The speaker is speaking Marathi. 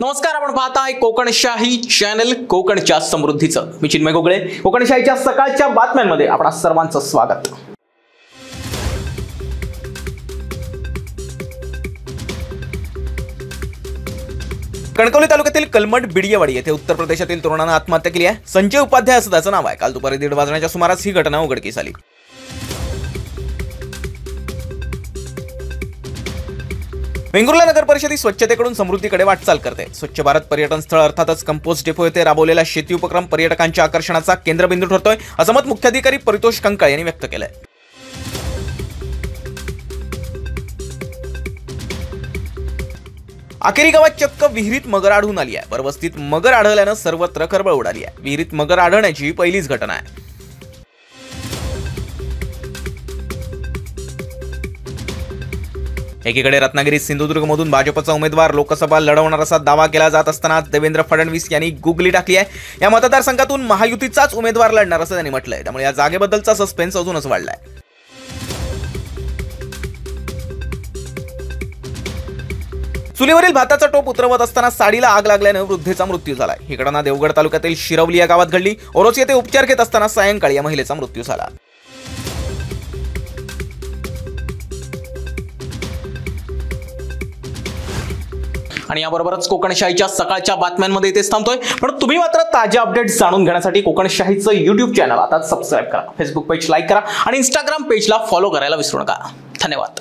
नमस्कार, आपण पाहताय कोकणशाही चॅनल कोकणच्या समृद्धीचं. मी चिन्मय गोगळे. कोकणशाहीच्या सकाळच्या बातम्यांमध्ये आपणा सर्वांचं स्वागत. कणकवली तालुक्यातील कलमट बिडियवाडी येथे उत्तर प्रदेशातील तरुणानं आत्महत्या केली आहे. संजय उपाध्याय असं त्याचं नाव आहे. काल दुपारी 1:30 वाजण्याच्या सुमारास ही घटना उघडकीस आली. वेंगुर्ला नगर परिषद स्वच्छतेकडून समृद्धीकडे वाटचाल करते. स्वच्छ भारत पर्यटन स्थळ अर्थातच कंपोस्ट डेपो येथे राबवलेला शेती उपक्रम पर्यटकांच्या आकर्षणाचा केंद्रबिंदू ठरतोय, असं मत मुख्याधिकारी परितोष कंकाळ यांनी व्यक्त केलंय. अखेरी गावात चक्क विहिरीत मगर आढळून आली आहे. बरवस्तीत मगर आढळल्यानं सर्वत्र खळबळ उडाली आहे. विहिरीत मगर आढळण्याची पहिलीच घटना आहे. एकीकडे रत्नागिरी सिंधुदुर्गमधून भाजपचा उमेदवार लोकसभा लढवणार असा दावा केला जात असताना देवेंद्र फडणवीस यांनी गुगली टाकली आहे. या मतदारसंघातून महायुतीचाच उमेदवार लढणार असं त्यांनी म्हटलंय. त्यामुळे या जागेबद्दलचा सस्पेन्स अजूनच वाढलाय. चुलीवरील भाताचा टोप उतरवत असताना साडीला आग लागल्यानं वृद्धेचा मृत्यू झाला. ही घटना देवगड तालुक्यातील शिरवली या गावात घडली. ओरोची येथे उपचार घेत असताना सायंकाळी या महिलेचा मृत्यू झाला. आणि याबरोबरच कोकणशाहीच्या सकाळच्या बातम्यांमध्ये इथेच थांबतोय. पण तुम्ही मात्र ताज्या अपडेट्स जाणून घेण्यासाठी कोकणशाहीचं YouTube चॅनल आता सबस्क्राईब करा, फेसबुक पेज लाईक करा आणि Instagram पेजला फॉलो करायला विसरू नका. धन्यवाद.